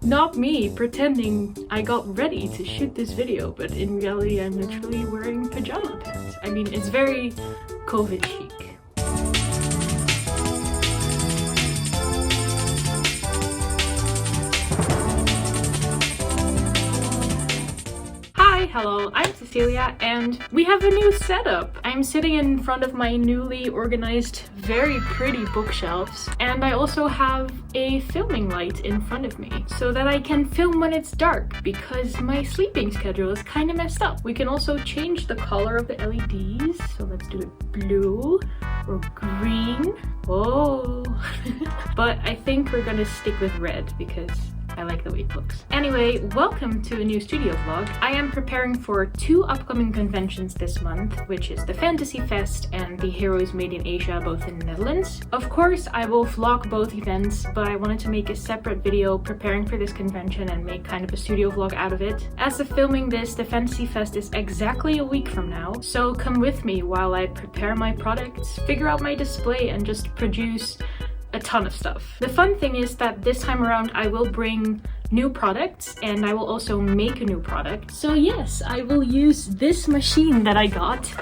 Not me pretending I got ready to shoot this video, but in reality I'm literally wearing pajama pants. I mean, it's very COVID chic. Hello, I'm Cecilia and we have a new setup. I'm sitting in front of my newly organized, very pretty bookshelves, and I also have a filming light in front of me so that I can film when it's dark because my sleeping schedule is kind of messed up. We can also change the color of the LEDs, so let's do it blue or green. Oh, but I think we're gonna stick with red because I like the way it looks. Anyway, welcome to a new studio vlog. I am preparing for two upcoming conventions this month, which is the Fantasy Fest and the Heroes Made in Asia, both in the Netherlands. Of course, I will vlog both events, but I wanted to make a separate video preparing for this convention and make kind of a studio vlog out of it. As of filming this, the Fantasy Fest is exactly a week from now, so come with me while I prepare my products, figure out my display, and just produce a ton of stuff. The fun thing is that this time around I will bring new products and I will also make a new product. So yes, I will use this machine that I got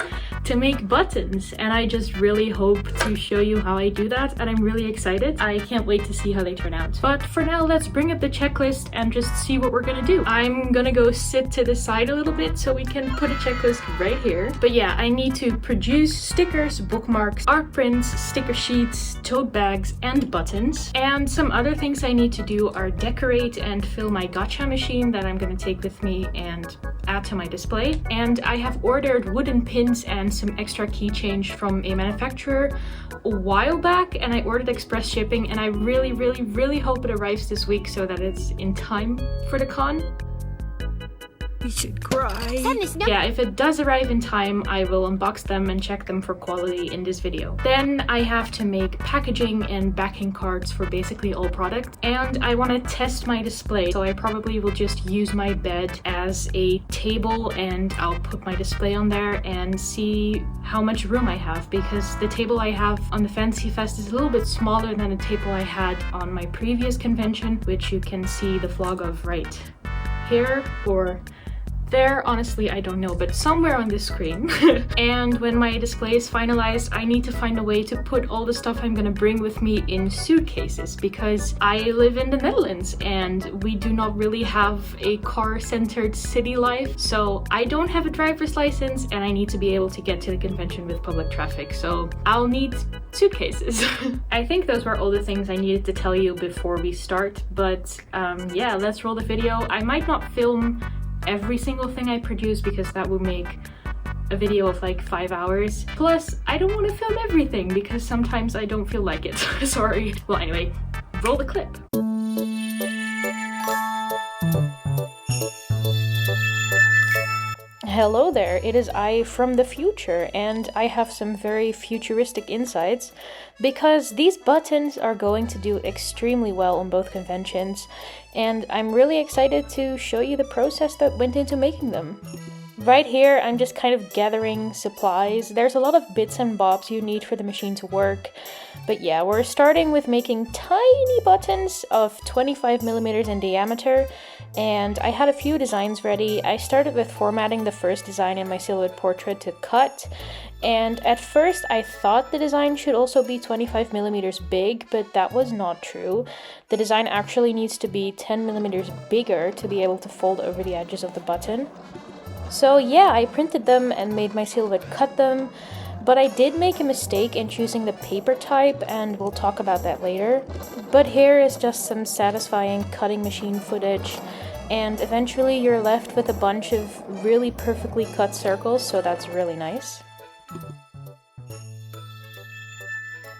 to make buttons, and I just really hope to show you how I do that, and I'm really excited. I can't wait to see how they turn out. But for now, let's bring up the checklist and just see what we're gonna do. I'm gonna go sit to the side a little bit so we can put a checklist right here. But yeah, I need to produce stickers, bookmarks, art prints, sticker sheets, tote bags, and buttons. And some other things I need to do are decorate and fill my gacha machine that I'm gonna take with me and add to my display. And I have ordered wooden pins and some extra keychains from a manufacturer a while back, and I ordered express shipping, and I really hope it arrives this week so that it's in time for the con. We should cry. Yeah, if it does arrive in time, I will unbox them and check them for quality in this video. Then I have to make packaging and backing cards for basically all products, and I want to test my display, so I probably will just use my bed as a table and I'll put my display on there and see how much room I have, because the table I have on the Fantasy Fest is a little bit smaller than the table I had on my previous convention, which you can see the vlog of right here or there. Honestly, I don't know, but somewhere on this screen. And when my display is finalized, I need to find a way to put all the stuff I'm gonna bring with me in suitcases, because I live in the Netherlands and we do not really have a car-centered city life. So I don't have a driver's license and I need to be able to get to the convention with public traffic. So I'll need suitcases. I think those were all the things I needed to tell you before we start. But yeah, let's roll the video. I might not film every single thing I produce because that would make a video of like 5 hours. Plus, I don't want to film everything because sometimes I don't feel like it. Sorry. Well, anyway, roll the clip. Hello there, it is I from the future, and I have some very futuristic insights because these buttons are going to do extremely well on both conventions, and I'm really excited to show you the process that went into making them. Right here, I'm just kind of gathering supplies. There's a lot of bits and bobs you need for the machine to work. But yeah, we're starting with making tiny buttons of 25mm in diameter. And I had a few designs ready. I started with formatting the first design in my silhouette portrait to cut. And at first I thought the design should also be 25mm big, but that was not true. The design actually needs to be 10mm bigger to be able to fold over the edges of the button. So yeah, I printed them and made my silhouette cut them, but I did make a mistake in choosing the paper type, and we'll talk about that later. But here is just some satisfying cutting machine footage, and eventually you're left with a bunch of really perfectly cut circles, so that's really nice.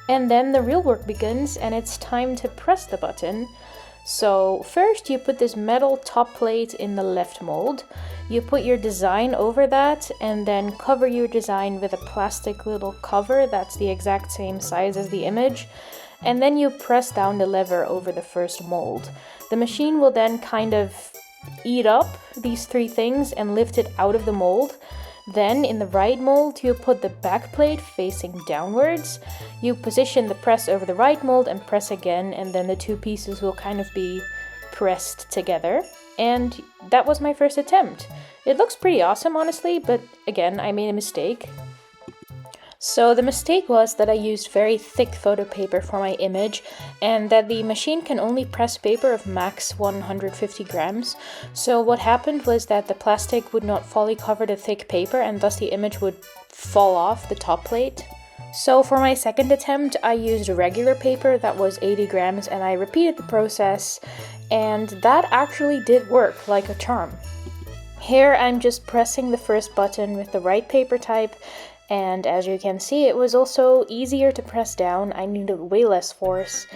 And then the real work begins, and it's time to press the button. So first you put this metal top plate in the left mold. You put your design over that and then cover your design with a plastic little cover that's the exact same size as the image. And then you press down the lever over the first mold. The machine will then kind of eat up these three things and lift it out of the mold. Then in the right mold, you put the back plate facing downwards. You position the press over the right mold and press again, and then the two pieces will kind of be pressed together, and that was my first attempt. It looks pretty awesome, honestly, but again, I made a mistake. So the mistake was that I used very thick photo paper for my image, and that the machine can only press paper of max 150 grams. So what happened was that the plastic would not fully cover the thick paper, and thus the image would fall off the top plate. So for my second attempt, I used regular paper that was 80 grams, and I repeated the process, and that actually did work like a charm. Here I'm just pressing the first button with the right paper type, and as you can see, it was also easier to press down. I needed way less force.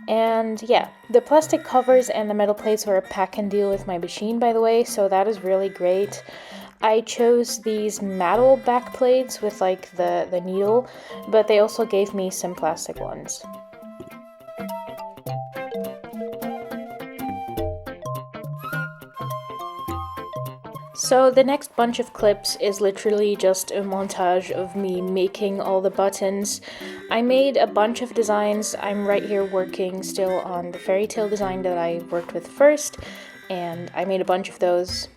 And yeah, the plastic covers and the metal plates were a pack and deal with my machine, by the way, so that is really great. I chose these metal back plates with like the needle, but they also gave me some plastic ones. So the next bunch of clips is literally just a montage of me making all the buttons. I made a bunch of designs. I'm right here working still on the fairy tale design that I worked with first, and I made a bunch of those.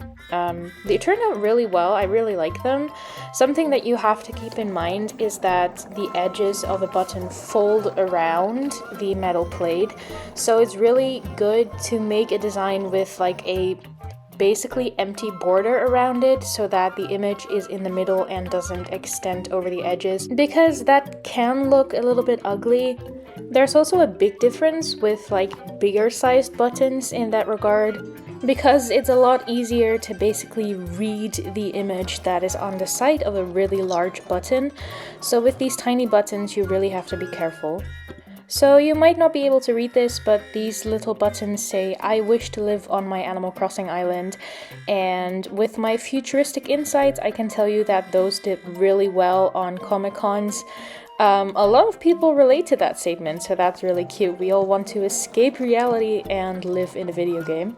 They turned out really well. I really like them. Something that you have to keep in mind is that the edges of a button fold around the metal plate, so it's really good to make a design with like a basically empty border around it so that the image is in the middle and doesn't extend over the edges, because that can look a little bit ugly. There's also a big difference with like bigger sized buttons in that regard, because it's a lot easier to basically read the image that is on the side of a really large button. So with these tiny buttons you really have to be careful. So you might not be able to read this, but these little buttons say, "I wish to live on my Animal Crossing island." And with my futuristic insights, I can tell you that those did really well on Comic-Cons. A lot of people relate to that statement, so that's really cute. We all want to escape reality and live in a video game.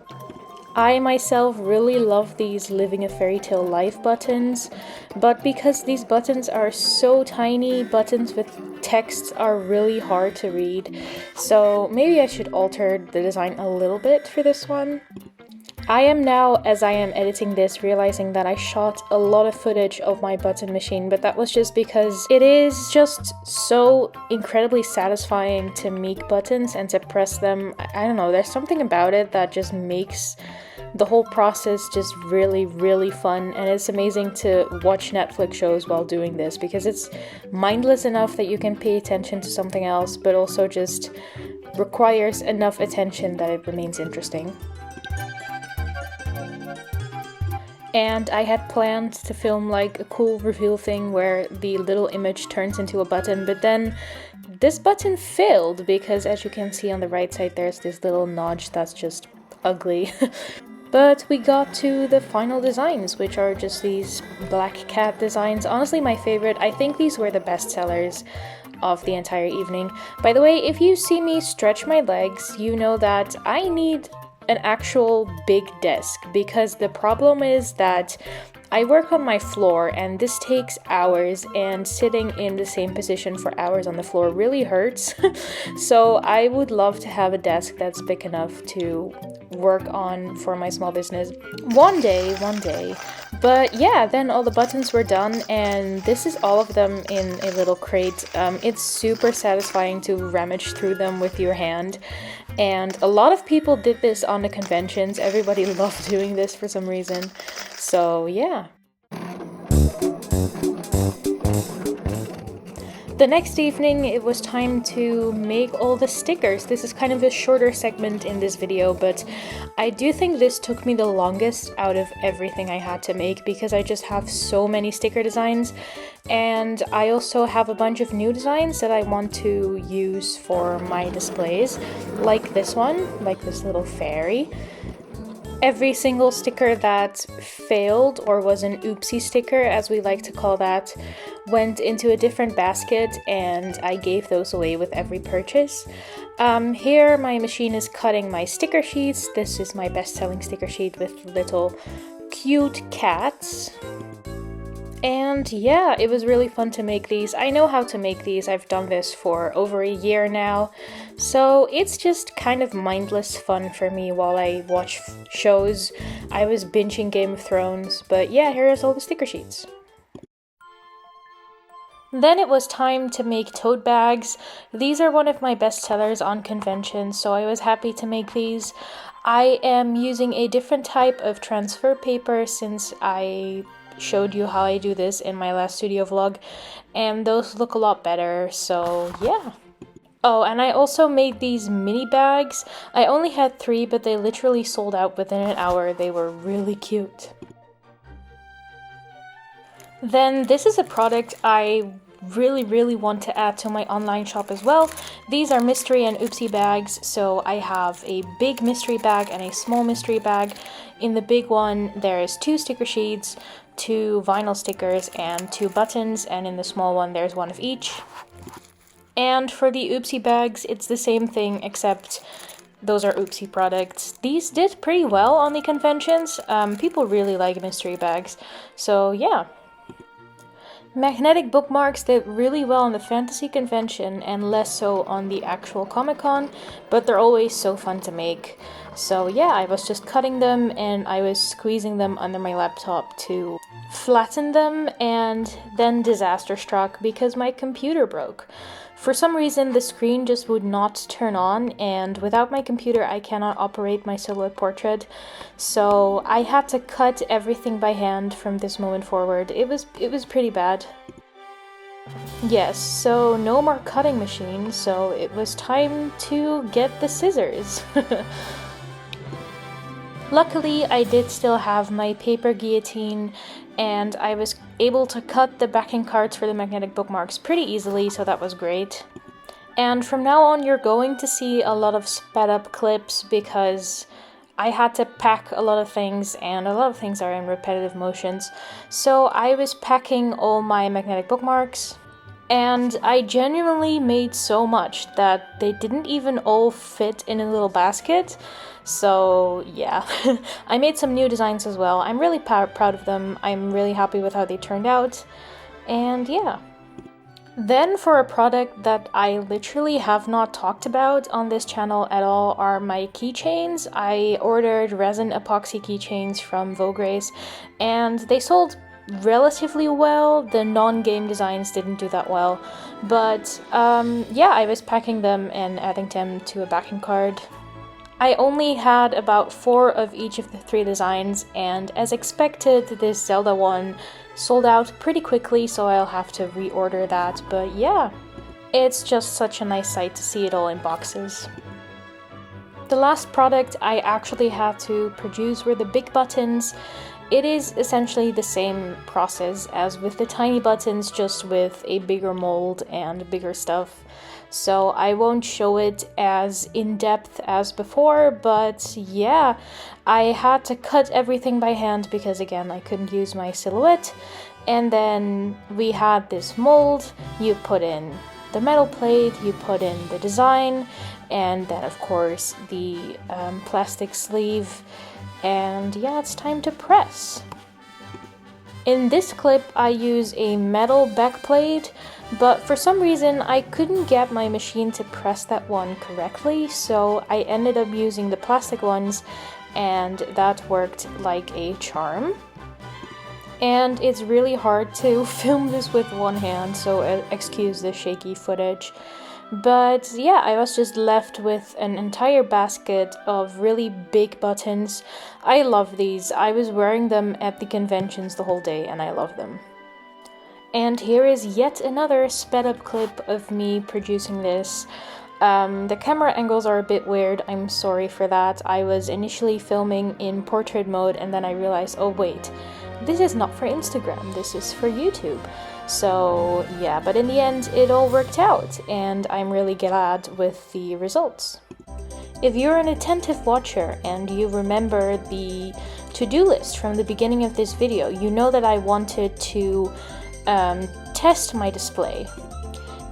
I myself really love these Living a Fairy Tale Life buttons, but because these buttons are so tiny, buttons with text are really hard to read, so maybe I should alter the design a little bit for this one. I am now, as I am editing this, realizing that I shot a lot of footage of my button machine, but that was just because it is just so incredibly satisfying to make buttons and to press them. I don't know, there's something about it that just makes the whole process just really, really fun, and it's amazing to watch Netflix shows while doing this because it's mindless enough that you can pay attention to something else, but also just requires enough attention that it remains interesting. And I had planned to film like a cool reveal thing where the little image turns into a button, but then this button failed because, as you can see on the right side, there's this little notch that's just ugly. But we got to the final designs, which are just these black cat designs. Honestly, my favorite. I think these were the best sellers of the entire evening. By the way, if you see me stretch my legs, you know that I need an actual big desk, because the problem is that I work on my floor and this takes hours, and sitting in the same position for hours on the floor really hurts. So I would love to have a desk that's big enough to work on for my small business. One day. But yeah, then all the buttons were done, and this is all of them in a little crate. It's super satisfying to rummage through them with your hand, and a lot of people did this on the conventions. Everybody loved doing this for some reason. So yeah. The next evening, it was time to make all the stickers. This is kind of a shorter segment in this video, but I do think this took me the longest out of everything I had to make because I just have so many sticker designs, and I also have a bunch of new designs that I want to use for my displays, like this one, like this little fairy. Every single sticker that failed, or was an oopsie sticker as we like to call that, went into a different basket, and I gave those away with every purchase. Here my machine is cutting my sticker sheets. This is my best-selling sticker sheet with little cute cats. And yeah, it was really fun to make these. I know how to make these. I've done this for over a year now. So it's just kind of mindless fun for me while I watch shows. I was binging Game of Thrones, but yeah, here's all the sticker sheets. Then it was time to make tote bags. These are one of my best sellers on convention, so I was happy to make these. I am using a different type of transfer paper since I showed you how I do this in my last studio vlog, and those look a lot better, so yeah. Oh, and I also made these mini bags. I only had 3, but they literally sold out within an hour. They were really cute. Then this is a product I really want to add to my online shop as well. These are mystery and oopsie bags, so I have a big mystery bag and a small mystery bag. In the big one there's 2 sticker sheets, 2 vinyl stickers, and 2 buttons, and in the small one there's 1 of each. And for the oopsie bags it's the same thing, except those are oopsie products. These did pretty well on the conventions. People really like mystery bags, so yeah. Magnetic bookmarks did really well on the fantasy convention and less so on the actual Comic-Con, but they're always so fun to make. So yeah, I was just cutting them and I was squeezing them under my laptop to flatten them, and then disaster struck because my computer broke. For some reason the screen just would not turn on, and without my computer I cannot operate my silhouette portrait, so I had to cut everything by hand from this moment forward. It was pretty bad. Yes, so no more cutting machine, so it was time to get the scissors. Luckily, I did still have my paper guillotine, and I was able to cut the backing cards for the magnetic bookmarks pretty easily, so that was great. And from now on, you're going to see a lot of sped up clips because I had to pack a lot of things, and a lot of things are in repetitive motions. So I was packing all my magnetic bookmarks, and I genuinely made so much that they didn't even all fit in a little basket. So yeah, I made some new designs as well. I'm really proud of them. I'm really happy with how they turned out, and yeah. Then for a product that I literally have not talked about on this channel at all are my keychains. I ordered resin epoxy keychains from Vograce, and they sold relatively well. The non-game designs didn't do that well, but yeah, I was packing them and adding them to a backing card. I only had about 4 of each of the 3 designs, and as expected, this Zelda one sold out pretty quickly, so I'll have to reorder that, but yeah, it's just such a nice sight to see it all in boxes. The last product I actually had to produce were the big buttons. It is essentially the same process as with the tiny buttons, just with a bigger mold and bigger stuff. So I won't show it as in-depth as before, but yeah, I had to cut everything by hand because again, I couldn't use my silhouette. And then we had this mold, you put in the metal plate, you put in the design, and then of course the plastic sleeve, and yeah, it's time to press. In this clip I use a metal backplate, but for some reason I couldn't get my machine to press that one correctly, so I ended up using the plastic ones, and that worked like a charm. And it's really hard to film this with one hand, so excuse the shaky footage. But yeah, I was just left with an entire basket of really big buttons. I love these. I was wearing them at the conventions the whole day and I love them. And here is yet another sped up clip of me producing this. The camera angles are a bit weird, I'm sorry for that. I was initially filming in portrait mode and then I realized, oh wait, this is not for Instagram, this is for YouTube. So yeah, but in the end it all worked out and I'm really glad with the results. If you're an attentive watcher and you remember the to-do list from the beginning of this video, you know that I wanted to test my display.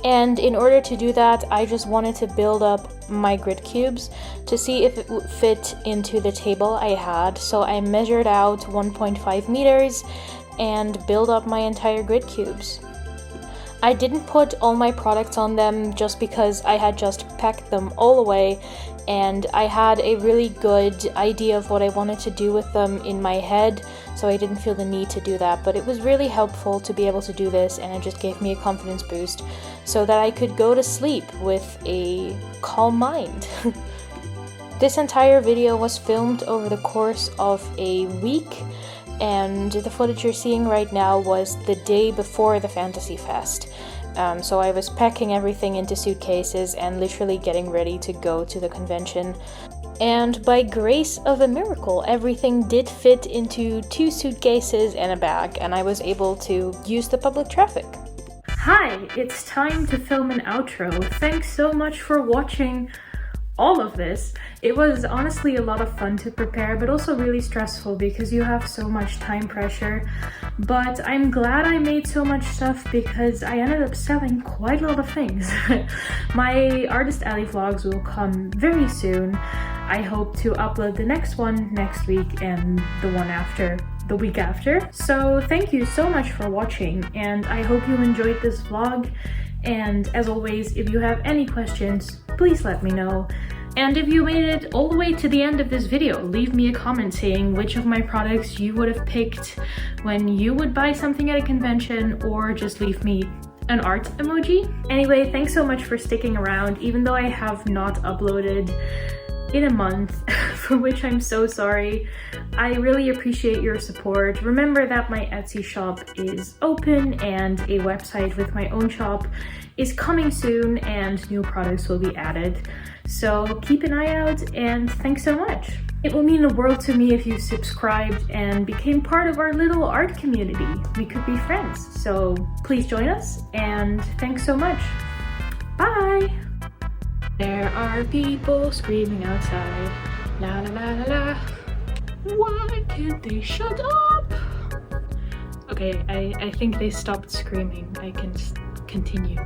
And in order to do that, I just wanted to build up my grid cubes to see if it would fit into the table I had. So I measured out 1.5 meters and build up my entire grid cubes. I didn't put all my products on them just because I had just packed them all away and I had a really good idea of what I wanted to do with them in my head, so I didn't feel the need to do that. But it was really helpful to be able to do this, and it just gave me a confidence boost so that I could go to sleep with a calm mind. This entire video was filmed over the course of a week, and the footage you're seeing right now was the day before the Fantasy Fest. So I was packing everything into suitcases and literally getting ready to go to the convention. And by grace of a miracle, everything did fit into 2 suitcases and a bag, and I was able to use the public traffic. Hi, it's time to film an outro. Thanks so much for watching all of this. It was honestly a lot of fun to prepare, but also really stressful because you have so much time pressure. But I'm glad I made so much stuff because I ended up selling quite a lot of things. My Artist Alley vlogs will come very soon. I hope to upload the next one next week and the one after the week after. So thank you so much for watching, and I hope you enjoyed this vlog. And as always, if you have any questions, please let me know. And if you made it all the way to the end of this video, leave me a comment saying which of my products you would have picked when you would buy something at a convention, or just leave me an art emoji. Anyway, thanks so much for sticking around, even though I have not uploaded in a month, for which I'm so sorry. I really appreciate your support. Remember that my Etsy shop is open and a website with my own shop is coming soon and new products will be added. So keep an eye out, and thanks so much. It will mean the world to me if you subscribed and became part of our little art community. We could be friends, so please join us, and thanks so much. Bye! There are people screaming outside. La la la la la. Why can't they shut up? Okay, I think they stopped screaming. I can continue.